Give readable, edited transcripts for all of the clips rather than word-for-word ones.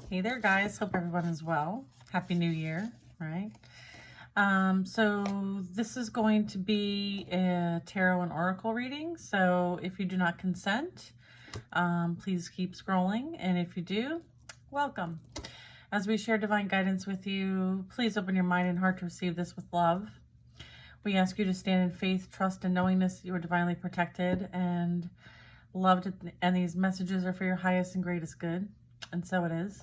Hey there, guys. Hope everyone is well. Happy New Year, right? So this is going to be a tarot and oracle reading. So if you do not consent, please keep scrolling. And if you do, welcome. As we share divine guidance with you, please open your mind and heart to receive this with love. We ask you to stand in faith, trust, and knowingness that you are divinely protected and loved, and these messages are for your highest and greatest good. And so it is.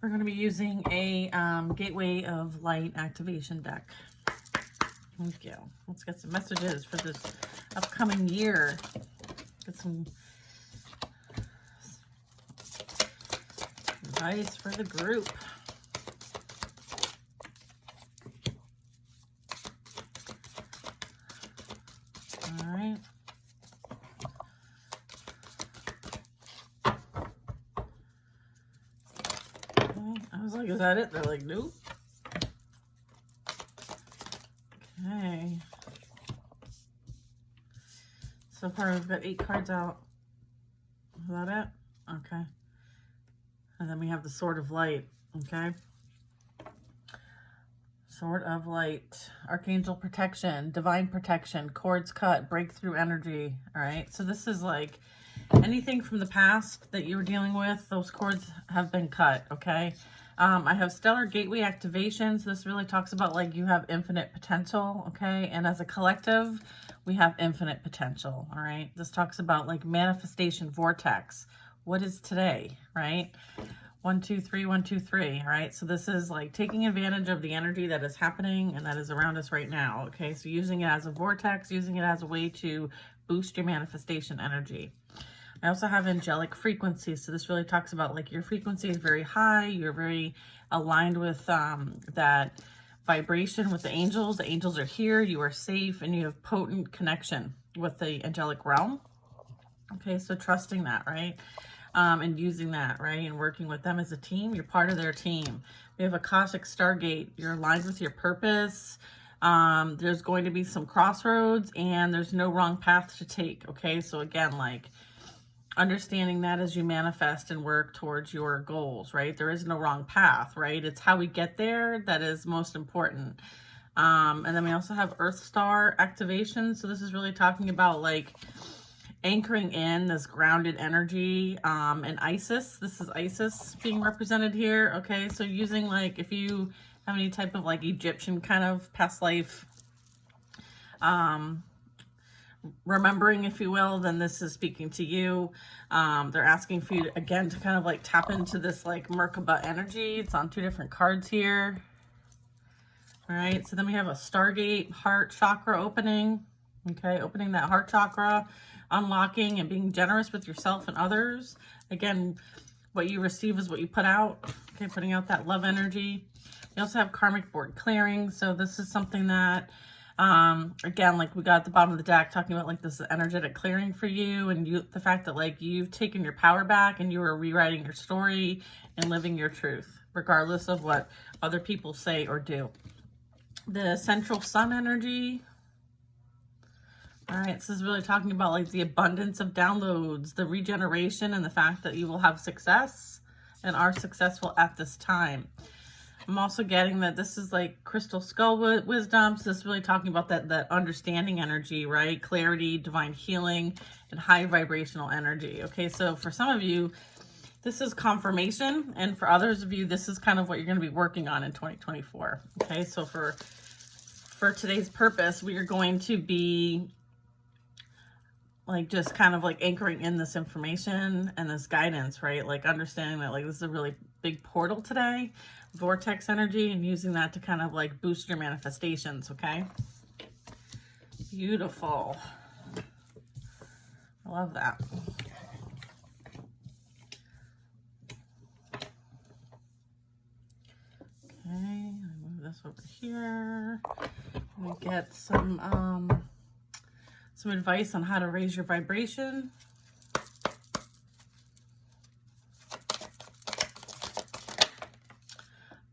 We're going to be using a Gateway of Light activation deck. Thank you. Let's get some messages for this upcoming year. Get some advice for the group. All right. I was like, is that it? They're like, nope. Okay. So far, we've got 8 cards out. Is that it? Okay. And then we have the Sword of Light. Okay. Sword of Light. Archangel protection. Divine protection. Cords cut. Breakthrough energy. All right. So this is like anything from the past that you were dealing with. Those cords have been cut. Okay. I have stellar gateway activations. This really talks about like you have infinite potential, okay? And as a collective, we have infinite potential, all right? This talks about like manifestation vortex. What is today, right? 1, 2, 3, 1, 2, 3, all right? So this is like taking advantage of the energy that is happening and that is around us right now, okay? So using it as a vortex, using it as a way to boost your manifestation energy. I also have angelic frequencies. So this really talks about like your frequency is very high. You're very aligned with that vibration with the angels. The angels are here. You are safe and you have potent connection with the angelic realm. Okay, so trusting that, right? And using that, right? And working with them as a team. You're part of their team. We have Akashic Stargate. You're aligned with your purpose. There's going to be some crossroads and there's no wrong path to take. Okay, so again, like understanding that as you manifest and work towards your goals, right? There is no wrong path, right? It's how we get there that is most important. And then we also have Earth Star activation. So this is really talking about like anchoring in this grounded energy and Isis. This is Isis being represented here. Okay, so using like if you have any type of like Egyptian kind of past life remembering, if you will, then this is speaking to you. They're asking for you to, again, to kind of like tap into this like Merkaba energy. It's on 2 different cards here. All right, so then we have a Stargate heart chakra opening. Okay, opening that heart chakra, unlocking and being generous with yourself and others. Again, what you receive is what you put out. Okay, putting out that love energy. We also have karmic board clearing. So this is something that again, like we got at the bottom of the deck talking about like this energetic clearing for you and the fact that like you've taken your power back and you are rewriting your story and living your truth, regardless of what other people say or do. The central sun energy. All right, this is really talking about like the abundance of downloads, the regeneration, and the fact that you will have success and are successful at this time. I'm also getting that this is like crystal skull wisdom. So this is really talking about that understanding energy, right? Clarity, divine healing, and high vibrational energy. Okay, so for some of you, this is confirmation. And for others of you, this is kind of what you're going to be working on in 2024. Okay, so for today's purpose, we are going to be like just kind of like anchoring in this information and this guidance, right? Like understanding that like this is a really big portal today, vortex energy, and using that to kind of like boost your manifestations. Okay, beautiful. I love that. Okay, I move this over here. We get some advice on how to raise your vibration.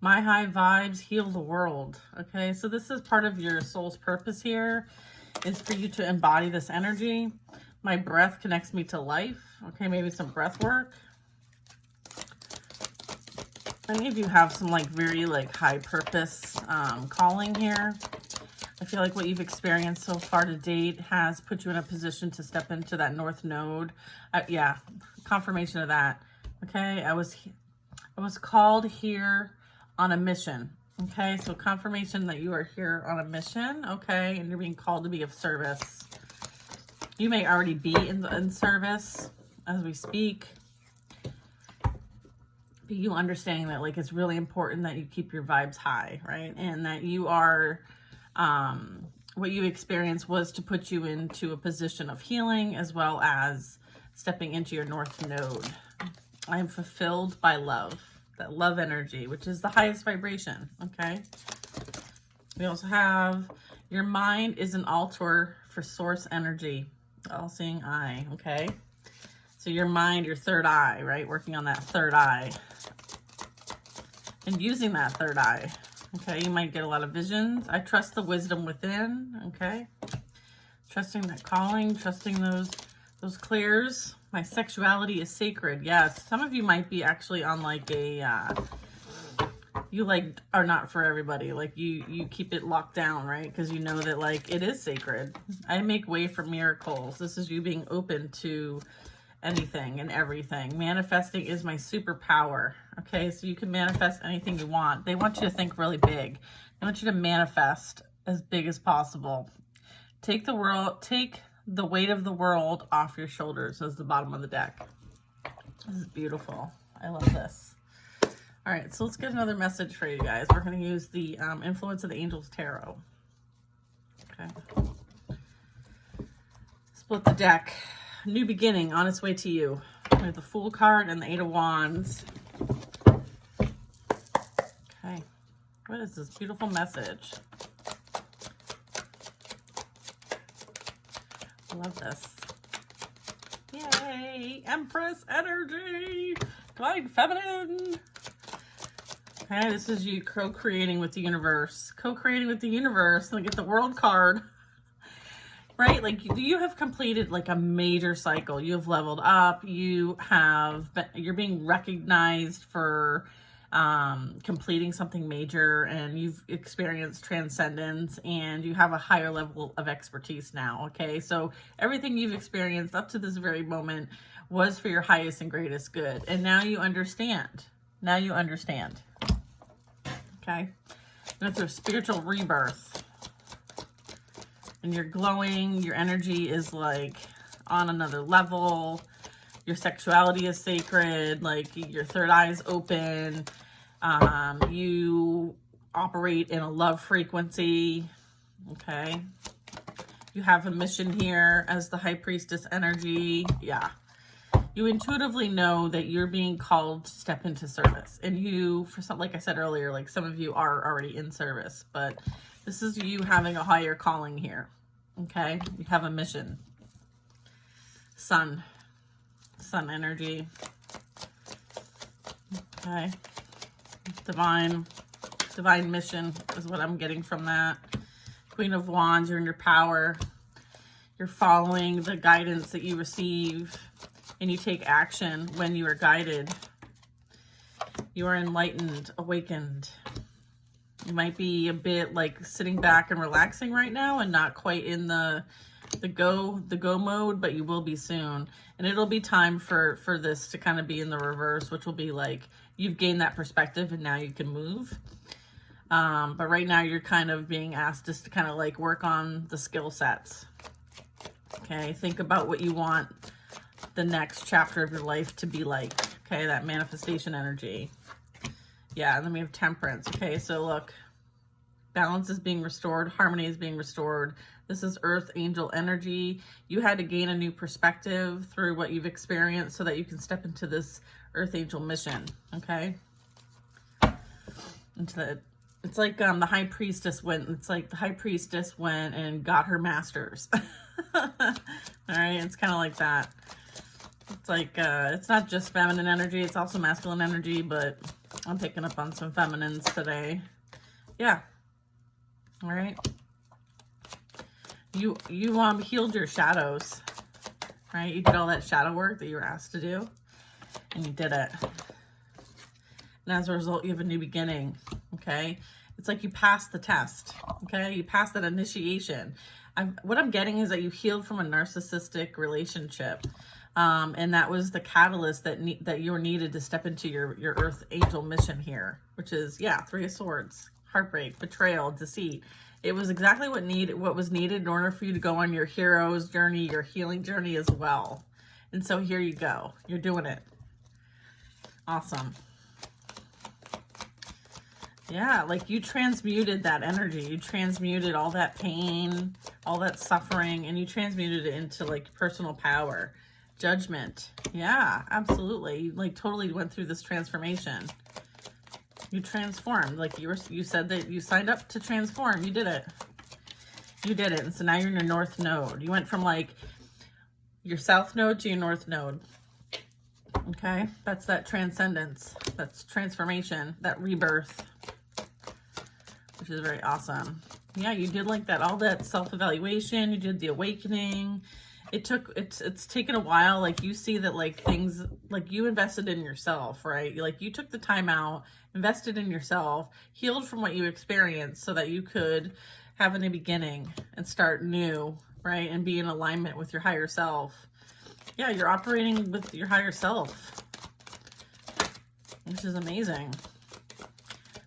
My high vibes heal the world. Okay, so this is part of your soul's purpose here, is for you to embody this energy. My breath connects me to life. Okay, maybe some breath work. Many of you have some like very like high purpose calling here. I feel like what you've experienced so far to date has put you in a position to step into that north node. Yeah, confirmation of that. Okay, I was called here on a mission. Okay, so confirmation that you are here on a mission. Okay, and you're being called to be of service. You may already be in service as we speak. But you understanding that like it's really important that you keep your vibes high, right? And that you are, what you experienced was to put you into a position of healing as well as stepping into your north node. I am fulfilled by love, that love energy, which is the highest vibration, okay? We also have your mind is an altar for source energy, all-seeing eye, okay? So your mind, your third eye, right? Working on that third eye and using that third eye, okay? You might get a lot of visions. I trust the wisdom within, okay? Trusting that calling, trusting those clears. My sexuality is sacred. Yes, some of you might be actually on like a, you like are not for everybody. Like you keep it locked down, right? Because you know that like it is sacred. I make way for miracles. This is you being open to anything and everything. Manifesting is my superpower. Okay, so you can manifest anything you want. They want you to think really big. They want you to manifest as big as possible. Take the weight of the world off your shoulders as the bottom of the deck. This is beautiful. I love this. All right, so let's get another message for you guys. We're going to use the Influence of the Angels Tarot. Okay. Split the deck. New beginning on its way to you. We have the Fool card and the Eight of Wands. Okay. What is this beautiful message? I love this. Yay! Empress energy! Divine feminine! Okay, this is you co-creating with the universe. Co-creating with the universe. Look at the World card. Right? Like you have completed like a major cycle. You have leveled up. You're being recognized for completing something major, and you've experienced transcendence, and you have a higher level of expertise now. Okay, so everything you've experienced up to this very moment was for your highest and greatest good, and now you understand. Now you understand. Okay, you went through a spiritual rebirth, and you're glowing. Your energy is like on another level. Your sexuality is sacred. Like your third eye is open. You operate in a love frequency. Okay. You have a mission here as the High Priestess energy. Yeah. You intuitively know that you're being called to step into service. And you, for some, like I said earlier, like some of you are already in service, but this is you having a higher calling here. Okay. You have a mission. Sun energy. Okay. Divine mission is what I'm getting from that. Queen of Wands, you're in your power. You're following the guidance that you receive, and you take action when you are guided. You are enlightened, awakened. You might be a bit like sitting back and relaxing right now and not quite in the go mode, but you will be soon. And it'll be time for this to kind of be in the reverse, which will be like you've gained that perspective and now you can move. But right now you're kind of being asked just to kind of like work on the skill sets. Okay, think about what you want the next chapter of your life to be like. Okay, that manifestation energy. Yeah, and then we have Temperance. Okay, so look, balance is being restored, harmony is being restored. This is Earth Angel energy. You had to gain a new perspective through what you've experienced so that you can step into this Earth Angel mission. Okay, it's like the High Priestess went. It's like the High Priestess went and got her masters. All right, it's kind of like that. It's like it's not just feminine energy; it's also masculine energy. But I'm picking up on some feminines today. Yeah. All right. You healed your shadows, right? You did all that shadow work that you were asked to do, and you did it. And as a result, you have a new beginning, okay? It's like you passed the test, okay? You passed that initiation. What I'm getting is that you healed from a narcissistic relationship. And that was the catalyst that you were needed to step into your Earth Angel mission here, which is, yeah, 3 of Swords, heartbreak, betrayal, deceit. It was exactly what was needed in order for you to go on your hero's journey, your healing journey as well. And so here you go. You're doing it. Awesome. Yeah, like you transmuted that energy. You transmuted all that pain, all that suffering, and you transmuted it into like personal power, judgment. Yeah, absolutely. You like totally went through this transformation. You transformed. Like you said that you signed up to transform. You did it. You did it. And so now you're in your North Node. You went from like your South Node to your North Node. Okay, that's that transcendence. That's transformation, that rebirth, which is very awesome. Yeah, you did like that, all that self-evaluation. You did the awakening. It's taken a while. Like you see that like things, like you invested in yourself, right? Like you took the time out, invested in yourself, healed from what you experienced so that you could have a new beginning and start new, right? And be in alignment with your higher self. Yeah, you're operating with your higher self, which is amazing.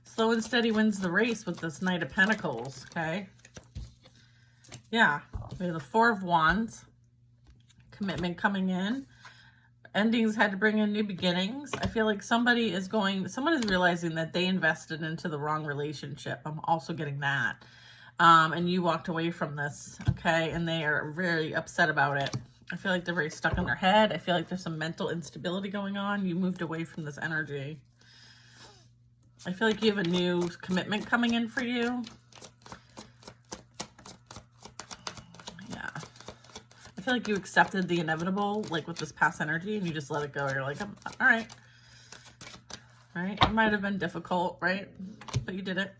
Slow and steady wins the race with this Knight of Pentacles, okay? Yeah, we have the 4 of Wands, commitment coming in. Endings had to bring in new beginnings. I feel like someone is realizing that they invested into the wrong relationship. I'm also getting that. And you walked away from this, okay? And they are very upset about it. I feel like they're very stuck in their head. I feel like there's some mental instability going on. You moved away from this energy. I feel like you have a new commitment coming in for you. Yeah. I feel like you accepted the inevitable, like with this past energy, and you just let it go. You're like, all right. Right? It might have been difficult, right? But you did it.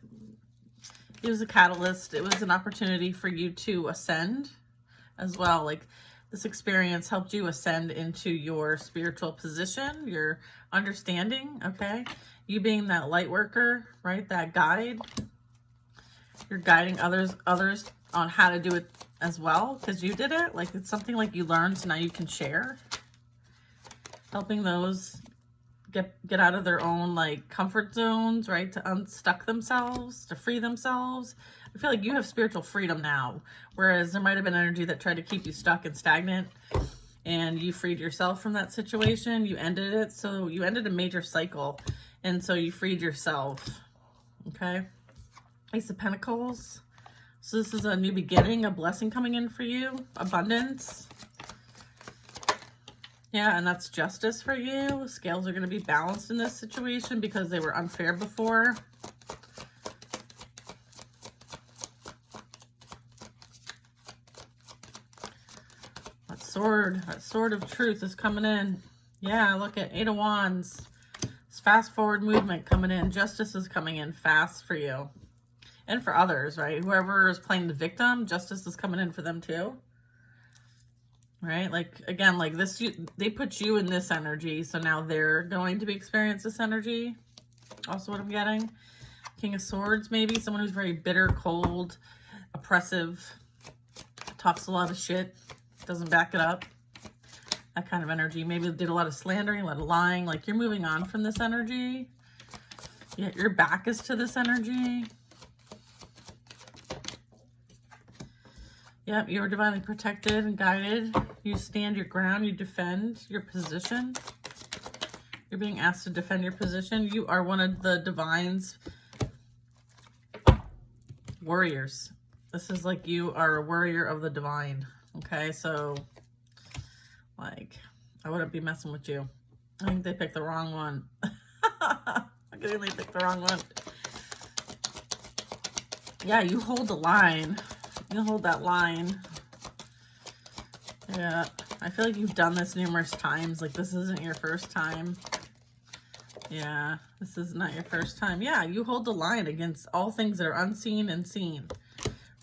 It was a catalyst. It was an opportunity for you to ascend as well. Like, this experience helped you ascend into your spiritual position, your understanding, okay? You being that light worker, right? That guide. You're guiding others on how to do it as well because you did it. Like, it's something like you learned, so now you can share. Helping those get out of their own, like, comfort zones, right? To unstuck themselves, to free themselves. I feel like you have spiritual freedom now, whereas there might have been energy that tried to keep you stuck and stagnant, and you freed yourself from that situation. You ended it. So you ended a major cycle, and so you freed yourself, okay? Ace of Pentacles. So this is a new beginning, a blessing coming in for you, abundance. Yeah, and that's justice for you. Scales are going to be balanced in this situation because they were unfair before. That sword of truth is coming in. Yeah, look at 8 of Wands. It's fast forward movement coming in. Justice is coming in fast for you. And for others, right? Whoever is playing the victim, justice is coming in for them too. Right? Like, again, like this, they put you in this energy, so now they're going to experience this energy. Also what I'm getting. King of Swords, maybe. Someone who's very bitter, cold, oppressive, talks a lot of shit, doesn't back it up. That kind of energy. Maybe did a lot of slandering, a lot of lying. Like, you're moving on from this energy. Yeah, your back is to this energy. Yep, you are divinely protected and guided. You stand your ground. You defend your position. You're being asked to defend your position. You are one of the divine's warriors. This is like you are a warrior of the divine. Okay, so, like, I wouldn't be messing with you. I think they picked the wrong one. I think they picked the wrong one. Yeah, you hold the line. You hold that line. Yeah, I feel like you've done this numerous times. Like, this isn't your first time. Yeah, this is not your first time. Yeah, you hold the line against all things that are unseen and seen.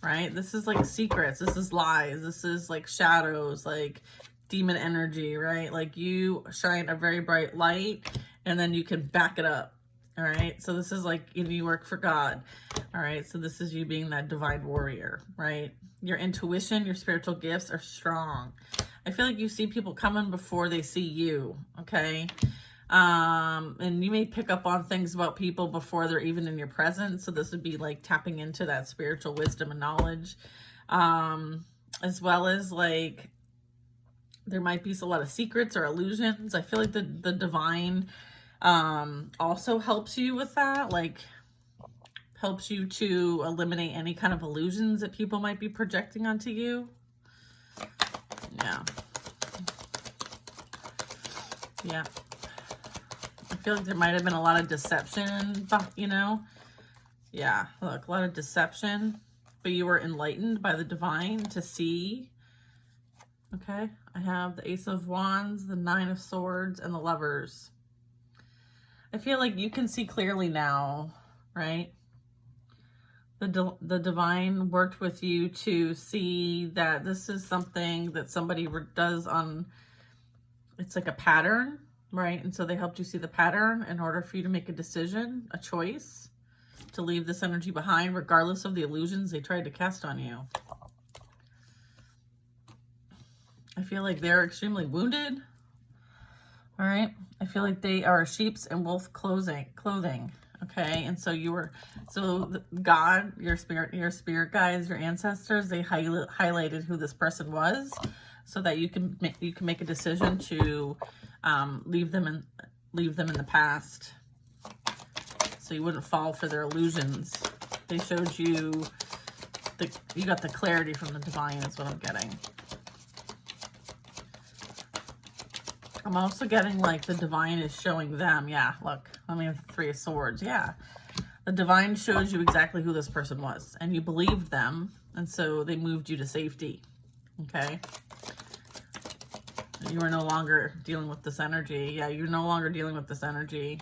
Right? This is like secrets. This is lies. This is like shadows, like demon energy, right? Like, you shine a very bright light and then you can back it up. All right. So this is like, you work for God. All right. So this is you being that divine warrior, right? Your intuition, your spiritual gifts are strong. I feel like you see people coming before they see you. Okay. And you may pick up on things about people before they're even in your presence. So this would be like tapping into that spiritual wisdom and knowledge. As well as like, there might be a lot of secrets or illusions. I feel like the divine also helps you with that, like helps you to eliminate any kind of illusions that people might be projecting onto you. Yeah. Yeah. I feel like there might have been a lot of deception, you know? Yeah, look, a lot of deception, but you were enlightened by the divine to see. Okay, I have the Ace of Wands, the Nine of Swords, and the Lovers. I feel like you can see clearly now, right? The divine worked with you to see that this is something that somebody does on, it's like a pattern, right? And so they helped you see the pattern in order for you to make a decision, a choice, to leave this energy behind, regardless of the illusions they tried to cast on you. I feel like they're extremely wounded. All right. I feel like they are sheep's and wolf clothing. Okay. And so God, your spirit guides, your ancestors, they highlighted who this person was so that you can make a decision to leave them in the past, so you wouldn't fall for their illusions. They showed you you got the clarity from the divine is what I'm getting. I'm also getting like the divine is showing them. Yeah, look, I mean, Three of Swords. Yeah, the divine shows you exactly who this person was, and you believed them, and so they moved you to safety. Okay. You are no longer dealing with this energy. Yeah, you're no longer dealing with this energy.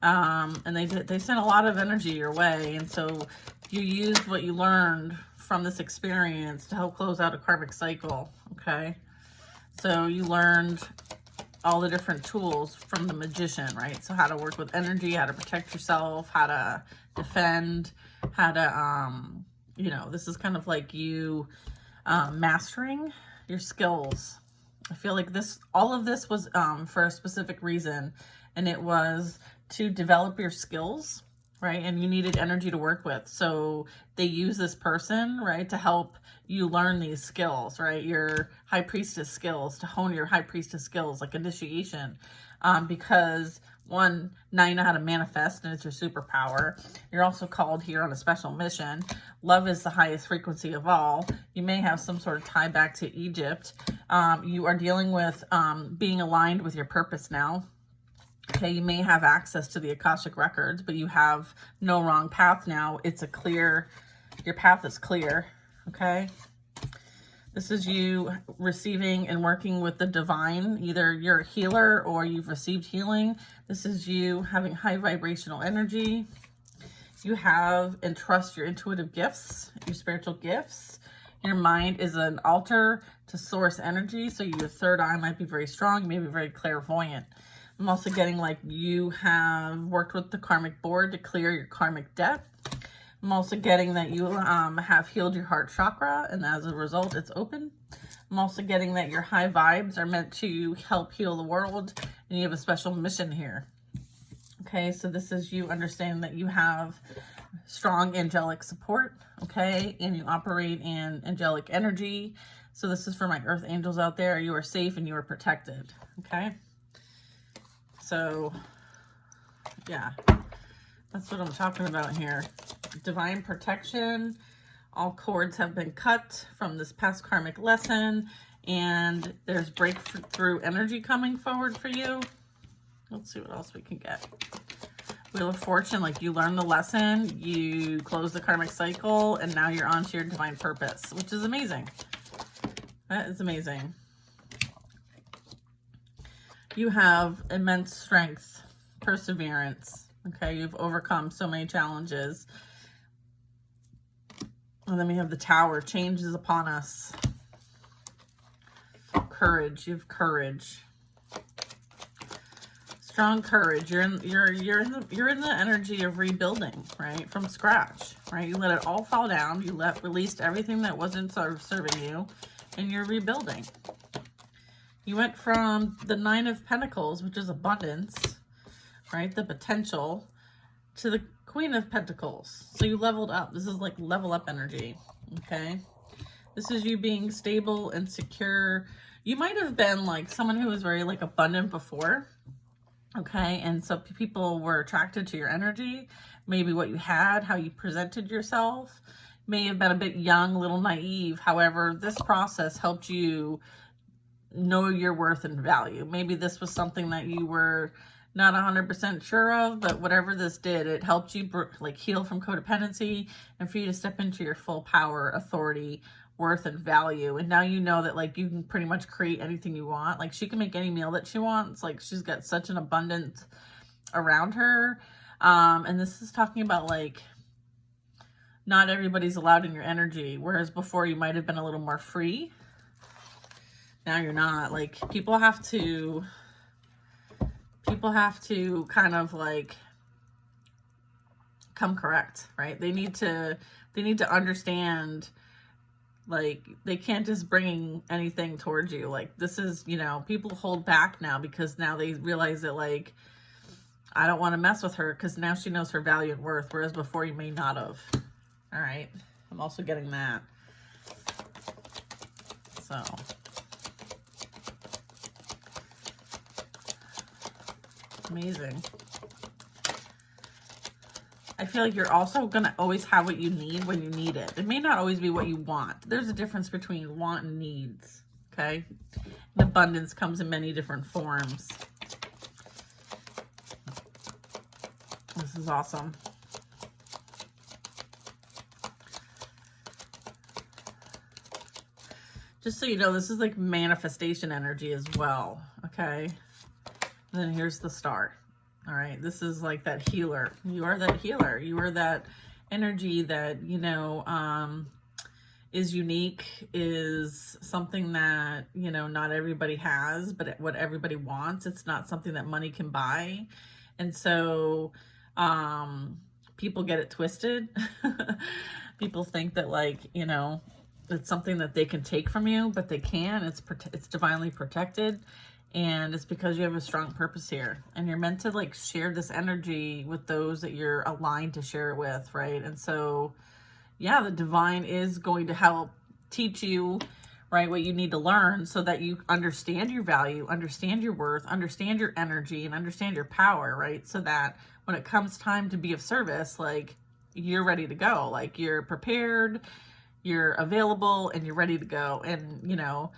And they sent a lot of energy your way, and so you used what you learned from this experience to help close out a karmic cycle. Okay. So you learned all the different tools from the magician, right? So how to work with energy, how to protect yourself, how to defend, how to, this is kind of like you mastering your skills. I feel like all of this was for a specific reason, and it was to develop your skills, right? And you needed energy to work with. So they use this person, right, to help you learn these skills, right? Your high priestess skills, to hone your high priestess skills, like initiation. Because one, now you know how to manifest, and it's your superpower. You're also called here on a special mission. Love is the highest frequency of all. You may have some sort of tie back to Egypt. You are dealing with being aligned with your purpose now. Okay, you may have access to the Akashic records, but you have no wrong path now. Your path is clear, okay? This is you receiving and working with the divine. Either you're a healer or you've received healing. This is you having high vibrational energy. You have and trust your intuitive gifts, your spiritual gifts. Your mind is an altar to source energy, so your third eye might be very strong. You may be very clairvoyant. I'm also getting like you have worked with the karmic board to clear your karmic debt. I'm also getting that you have healed your heart chakra, and as a result, it's open. I'm also getting that your high vibes are meant to help heal the world, and you have a special mission here. Okay, so this is you understanding that you have strong angelic support, okay, and you operate in angelic energy. So this is for my earth angels out there. You are safe and you are protected, okay? So, yeah, that's what I'm talking about here. Divine protection. All cords have been cut from this past karmic lesson, and there's breakthrough energy coming forward for you. Let's see what else we can get. Wheel of Fortune, like you learned the lesson, you close the karmic cycle, and now you're on to your divine purpose, which is amazing. That is amazing. You have immense strength, perseverance, okay? You've overcome so many challenges. And then we have the Tower, change is upon us. Courage, you have courage. strong courage. You're in the energy of rebuilding, right? From scratch, right? You let it all fall down. You released everything that wasn't sort of serving you, and you're rebuilding. You went from the 9 of Pentacles, which is abundance, right? The potential, to the Queen of Pentacles. So you leveled up. This is like level up energy, okay? This is you being stable and secure. You might have been like someone who was very like abundant before, okay? And so people were attracted to your energy, maybe what you had, how you presented yourself. May have been a bit young, a little naive. However, this process helped you know your worth and value. Maybe this was something that you were not 100% sure of, but whatever this did, it helped you like heal from codependency and for you to step into your full power, authority, worth, and value. And now you know that like you can pretty much create anything you want. Like she can make any meal that she wants. Like she's got such an abundance around her. And this is talking about like not everybody's allowed in your energy, whereas before you might have been a little more free. Now you're not. Like people have to kind of like come correct, right? They need to understand, like they can't just bring anything towards you. Like this is, you know, people hold back now because now they realize that like I don't want to mess with her because now she knows her value and worth, whereas before you may not have. All right, I'm also getting that. So amazing. I feel like you're also going to always have what you need when you need it. It may not always be what you want. There's a difference between want and needs, okay? And abundance comes in many different forms. This is awesome. Just so you know, this is like manifestation energy as well, okay? And then here's the star. All right, this is like that healer. You are that healer. You are that energy that, you know, is unique, is something that, you know, not everybody has, but what everybody wants. It's not something that money can buy. And so people get it twisted. People think that like, you know, it's something that they can take from you, but they can. It's divinely protected. And it's because you have a strong purpose here. And you're meant to like share this energy with those that you're aligned to share it with, right? And so, yeah, the divine is going to help teach you, right, what you need to learn so that you understand your value, understand your worth, understand your energy, and understand your power, right? So that when it comes time to be of service, like you're ready to go. Like you're prepared, you're available, and you're ready to go. And, you know,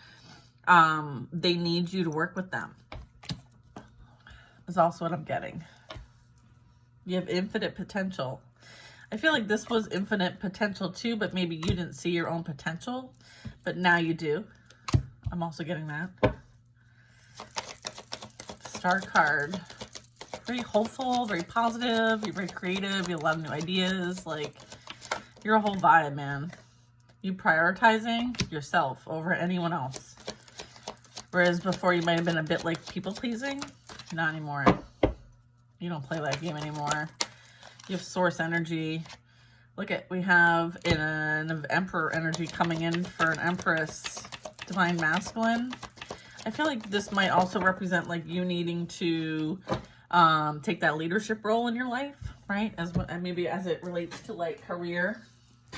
they need you to work with them. Is also what I'm getting. You have infinite potential. I feel like this was infinite potential too, but maybe you didn't see your own potential, but now you do. I'm also getting that. Star card. Very hopeful, very positive. You're very creative. You have a lot of new ideas. Like, you're a whole vibe, man. You prioritizing yourself over anyone else. Whereas before you might have been a bit like people pleasing. Not anymore. You don't play that game anymore. You have source energy. Look at, we have an emperor energy coming in for an empress, divine masculine. I feel like this might also represent like you needing to take that leadership role in your life, right? Maybe as it relates to like career.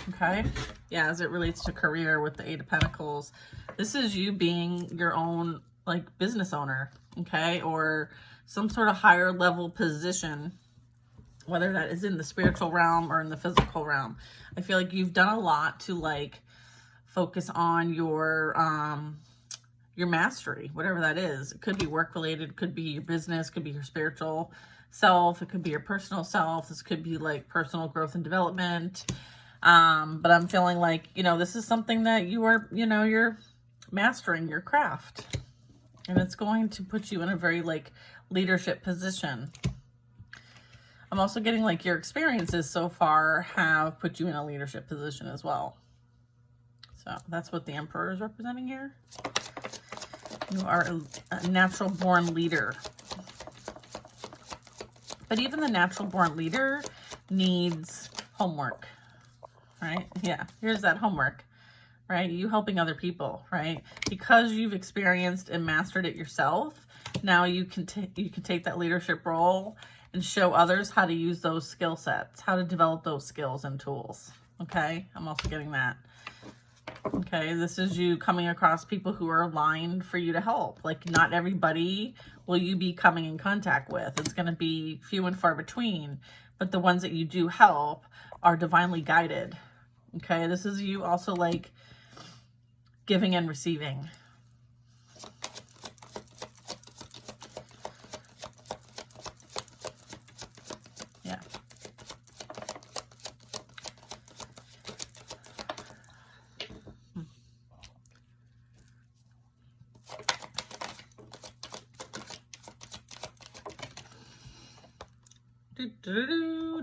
Okay. Yeah, as it relates to career with the 8 of Pentacles. This is you being your own like business owner, okay? Or some sort of higher level position, whether that is in the spiritual realm or in the physical realm. I feel like you've done a lot to like focus on your mastery, whatever that is. It could be work related, it could be your business, it could be your spiritual self, it could be your personal self. This could be like personal growth and development. But I'm feeling like, you know, this is something that you are, you know, you're mastering your craft, and it's going to put you in a very like leadership position. I'm also getting like your experiences so far have put you in a leadership position as well. So that's what the Emperor is representing here. You are a natural born leader. But even the natural born leader needs homework, right? Yeah, here's that homework, right? You helping other people, right? Because you've experienced and mastered it yourself, now you can take that leadership role and show others how to use those skill sets, how to develop those skills and tools, okay? I'm also getting that. Okay, this is you coming across people who are aligned for you to help. Like, not everybody will you be coming in contact with. It's going to be few and far between. But the ones that you do help are divinely guided. Okay, this is you also like giving and receiving. Yeah.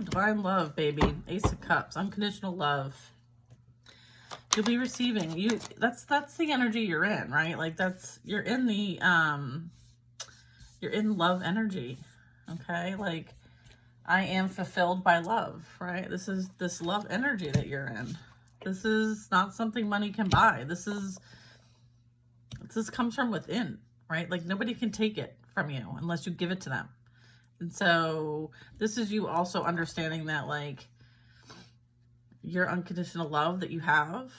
Divine love, baby. Ace of Cups, unconditional love. You'll be receiving. That's the energy you're in, right? Like you're in the you're in love energy. Okay? Like, I am fulfilled by love, right? This is this love energy that you're in. This is not something money can buy. This comes from within, right? Like, nobody can take it from you unless you give it to them. And so this is you also understanding that, like, your unconditional love that you have,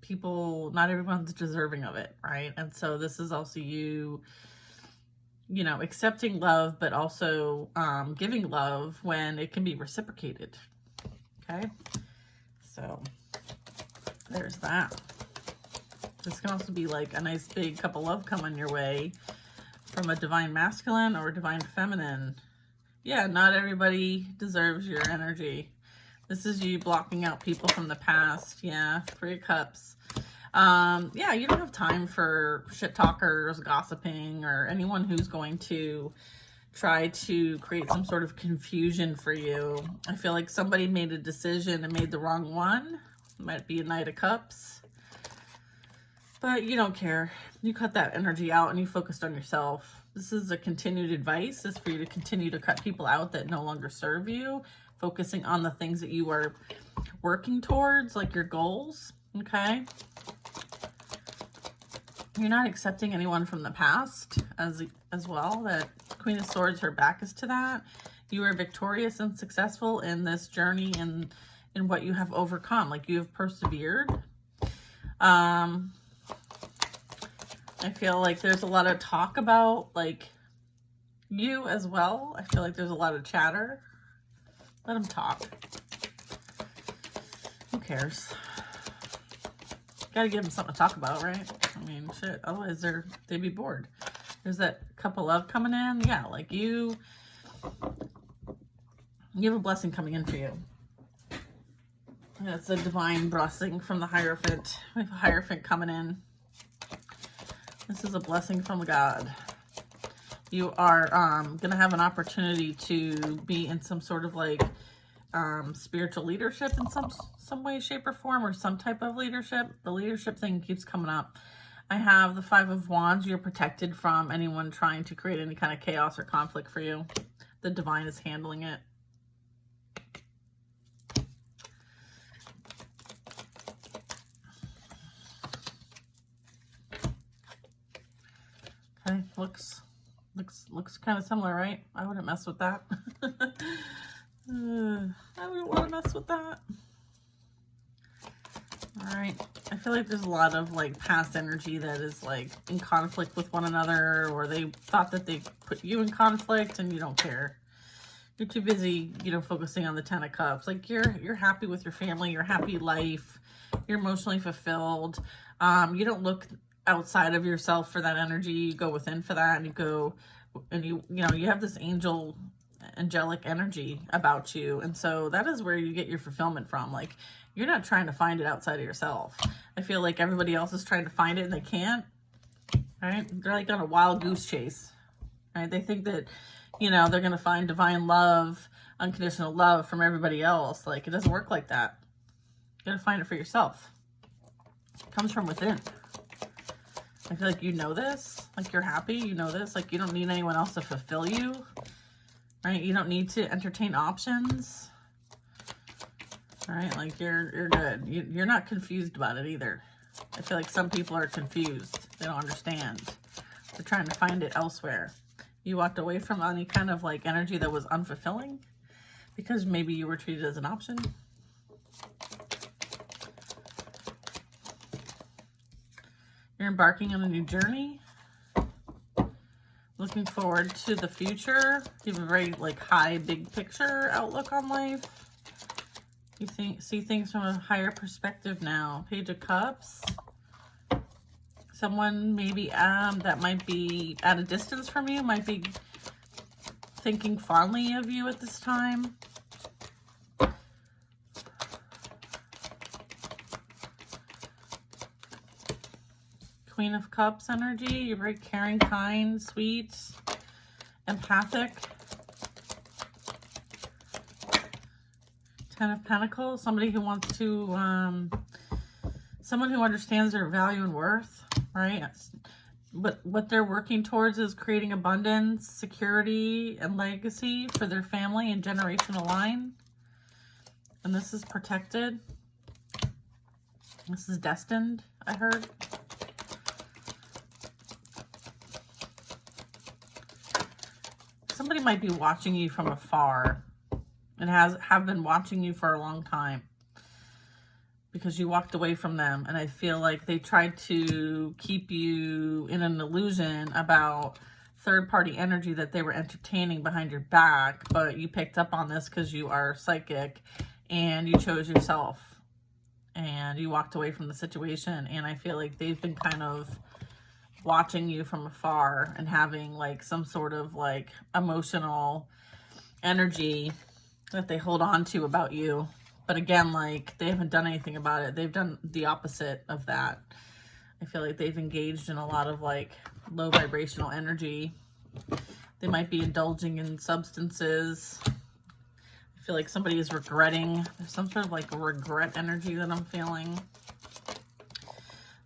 people, not everyone's deserving of it, right? And so this is also you know, accepting love, but also giving love when it can be reciprocated. Okay? So there's that. This can also be like a nice big cup of love coming your way from a divine masculine or divine feminine. Yeah, not everybody deserves your energy. This is you blocking out people from the past. Yeah, 3 of Cups. Yeah, you don't have time for shit talkers, gossiping, or anyone who's going to try to create some sort of confusion for you. I feel like somebody made a decision and made the wrong one. It might be a Knight of Cups. But you don't care. You cut that energy out and you focused on yourself. This is a continued advice. It's for you to continue to cut people out that no longer serve you. Focusing on the things that you are working towards, like your goals, okay? You're not accepting anyone from the past as well. That Queen of Swords, her back is to that. You are victorious and successful in this journey and in what you have overcome. Like, you have persevered. I feel like there's a lot of talk about, like, you as well. I feel like there's a lot of chatter. Let them talk. Who cares? Gotta give them something to talk about, right? I mean, shit. Otherwise, they'd be bored. There's that cup of love coming in. Yeah, like you have a blessing coming in for you. That's a divine blessing from the Hierophant. We have a Hierophant coming in. This is a blessing from God. You are going to have an opportunity to be in some sort of like spiritual leadership in some way, shape, or form, or some type of leadership. The leadership thing keeps coming up. I have the 5 of Wands. You're protected from anyone trying to create any kind of chaos or conflict for you. The divine is handling it. Okay, looks kind of similar, right? I wouldn't mess with that. I wouldn't want to mess with that. All right. I feel like there's a lot of like past energy that is like in conflict with one another, or they thought that they put you in conflict and you don't care. You're too busy, you know, focusing on the 10 of Cups. Like you're happy with your family, your happy life, you're emotionally fulfilled. You don't look outside of yourself for that energy. You go within for that, and you go and you know, you have this angelic energy about you. And so that is where you get your fulfillment from. Like, you're not trying to find it outside of yourself. I feel like everybody else is trying to find it and they can't, right? They're like on a wild goose chase, right? They think that, you know, they're going to find divine love, unconditional love from everybody else. Like, it doesn't work like that. You got to find it for yourself. It comes from within. I feel like you know this. Like, you're happy. You know this. Like, you don't need anyone else to fulfill you. right? You don't need to entertain options. All right, like you're good. You're not confused about it either. I feel like some people are confused. They don't understand. They're trying to find it elsewhere. You walked away from any kind of like energy that was unfulfilling because maybe you were treated as an option. You're embarking on a new journey. Looking forward to the future. You have a very like high, big picture outlook on life. You see things from a higher perspective now. Page of Cups. Someone maybe that might be at a distance from you might be thinking fondly of you at this time. Queen of Cups energy. You're very caring, kind, sweet, empathic. Ten of Pentacles. Somebody who wants to, someone who understands their value and worth, right? But what they're working towards is creating abundance, security, and legacy for their family and generational line. And this is protected. This is destined, I heard. Somebody might be watching you from afar and have been watching you for a long time because you walked away from them. And I feel like they tried to keep you in an illusion about third-party energy that they were entertaining behind your back, but you picked up on this because you are psychic and you chose yourself and you walked away from the situation. And I feel like they've been kind of watching you from afar and having like some sort of like emotional energy that they hold on to about you. But again, like they haven't done anything about it. They've done the opposite of that. I feel like they've engaged in a lot of like low vibrational energy. They might be indulging in substances. I feel like somebody is regretting. There's some sort of like regret energy that I'm feeling.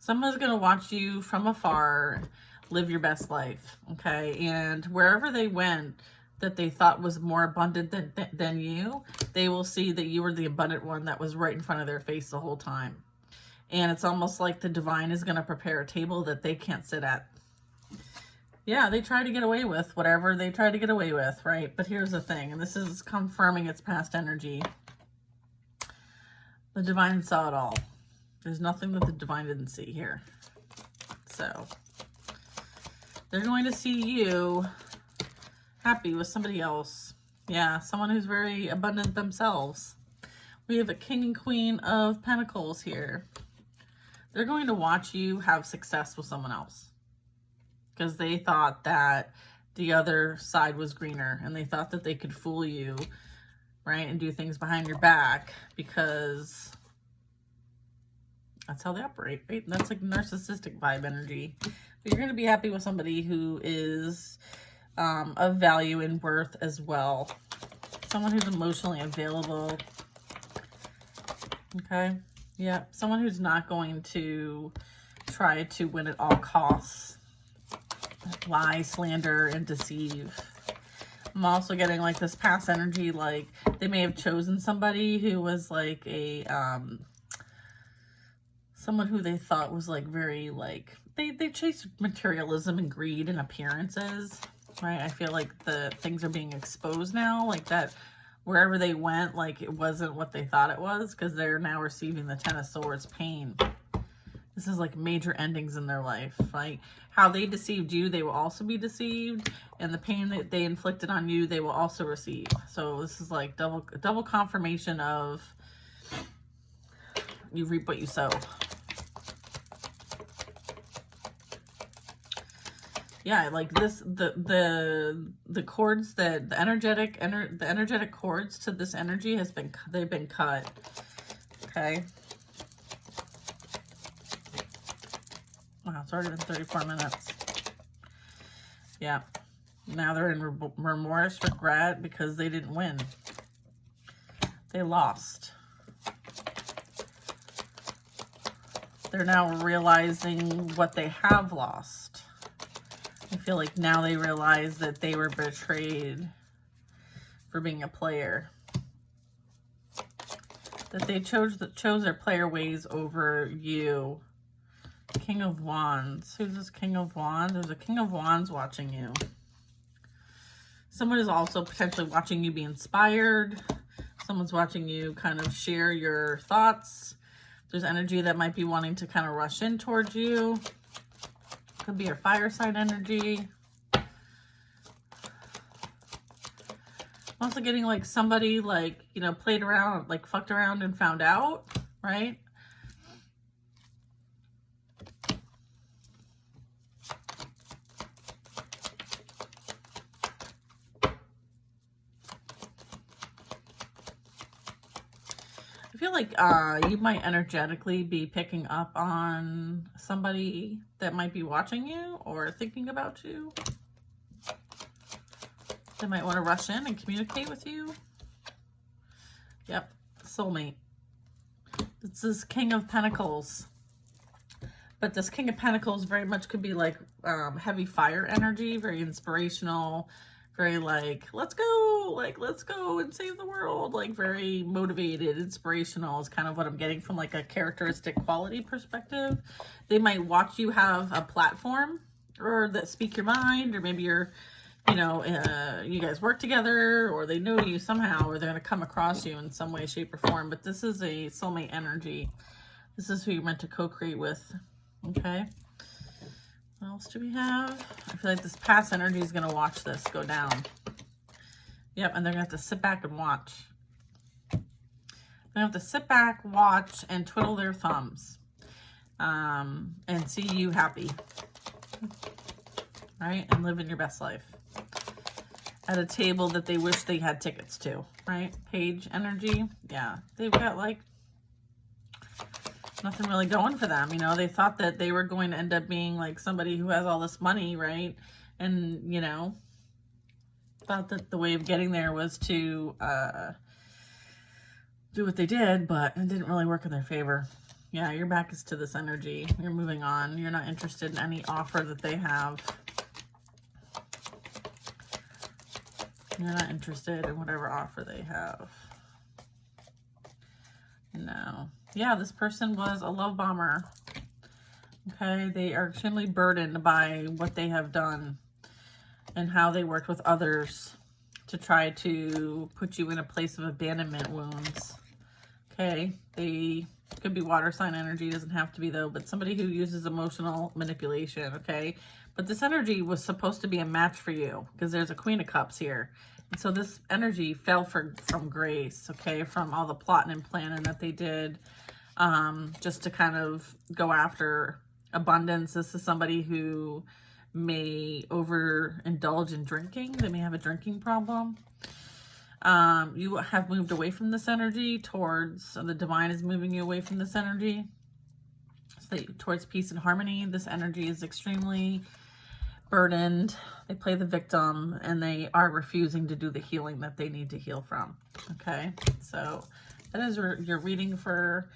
Someone's going to watch you from afar live your best life, okay? And wherever they went that they thought was more abundant than you, they will see that you were the abundant one that was right in front of their face the whole time. And it's almost like the divine is going to prepare a table that they can't sit at. Yeah, they try to get away with whatever they try to get away with, right? But here's the thing, and this is confirming its past energy. The divine saw it all. There's nothing that the divine didn't see here. So they're going to see you happy with somebody else. Yeah, someone who's very abundant themselves. We have a King and Queen of Pentacles here. They're going to watch you have success with someone else because they thought that the other side was greener and they thought that they could fool you, right? And do things behind your back because that's how they operate, right? That's like narcissistic vibe energy. But you're going to be happy with somebody who is of value and worth as well. Someone who's emotionally available. Okay. Yeah. Someone who's not going to try to win at all costs. Lie, slander, and deceive. I'm also getting like this past energy, like they may have chosen somebody who was like a, someone who they thought was like very like, they chased materialism and greed and appearances, right? I feel like the things are being exposed now, like that wherever they went, like it wasn't what they thought it was because they're now receiving the Ten of Swords pain. This is like major endings in their life. Like how they deceived you, they will also be deceived. And the pain that they inflicted on you, they will also receive. So this is like double confirmation of you reap what you sow. Yeah, like this, the cords that the energetic cords to this energy they've been cut. Okay. Wow, it's already been 34 minutes. Yeah. Now they're in remorse, regret because they didn't win. They lost. They're now realizing what they have lost. I feel like now they realize that they were betrayed for being a player. That they chose their player ways over you. King of Wands. Who's this King of Wands? There's a King of Wands watching you. Someone is also potentially watching you be inspired. Someone's watching you kind of share your thoughts. There's energy that might be wanting to kind of rush in towards you. Could be your fire sign energy. I'm also getting like somebody like, you know, played around, like fucked around and found out, right? I feel like you might energetically be picking up on somebody that might be watching you or thinking about you. They might want to rush in and communicate with you. Yep, soulmate. This is King of Pentacles. But this King of Pentacles very much could be like heavy fire energy, very inspirational, very like, let's go and save the world, like very motivated, inspirational is kind of what I'm getting from like a characteristic quality perspective. They might watch you have a platform or that speak your mind, or maybe you're, you know, you guys work together, or they know you somehow, or they're going to come across you in some way, shape, or form. But this is a soulmate energy. This is who you're meant to co-create with. Okay. What else do we have? I feel like this past energy is going to watch this go down. Yep, and they're going to have to sit back and watch. They're going to have to sit back, watch, and twiddle their thumbs. And see you happy. Right? And living your best life. At a table that they wish they had tickets to, right? Page energy. Yeah. They've got like nothing really going for them. You know, they thought that they were going to end up being like somebody who has all this money, right? And, you know, thought that the way of getting there was to do what they did, but it didn't really work in their favor. Yeah, your back is to this energy. You're moving on. You're not interested in any offer that they have. You're not interested in whatever offer they have. No. Yeah, this person was a love bomber. Okay, they are extremely burdened by what they have done and how they worked with others to try to put you in a place of abandonment wounds. Okay, they could be water sign energy, doesn't have to be though, but somebody who uses emotional manipulation, okay? But this energy was supposed to be a match for you because there's a Queen of Cups here. And so this energy fell from grace, okay? From all the plotting and planning that they did just to kind of go after abundance. This is somebody who may overindulge in drinking. They may have a drinking problem. You have moved away from this energy towards, the divine is moving you away from this energy. So towards peace and harmony. This energy is extremely burdened. They play the victim and they are refusing to do the healing that they need to heal from. Okay, so that is your reading for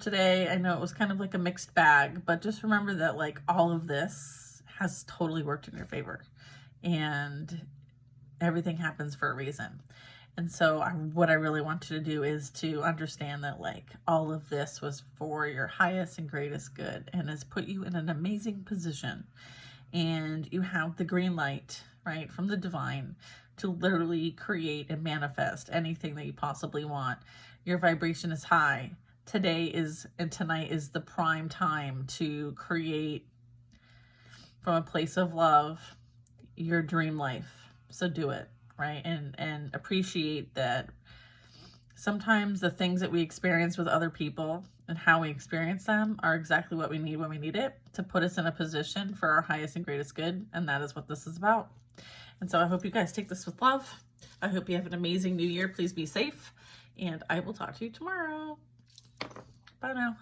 today. I know it was kind of like a mixed bag, but just remember that like all of this has totally worked in your favor and everything happens for a reason. And so what I really want you to do is to understand that like all of this was for your highest and greatest good and has put you in an amazing position. And you have the green light, right, from the divine to literally create and manifest anything that you possibly want. Your vibration is high. Today is and tonight is the prime time to create from a place of love your dream life. So do it, right? And appreciate that sometimes the things that we experience with other people and how we experience them are exactly what we need when we need it to put us in a position for our highest and greatest good. And that is what this is about. And so I hope you guys take this with love. I hope you have an amazing new year. Please be safe. And I will talk to you tomorrow. Bye now.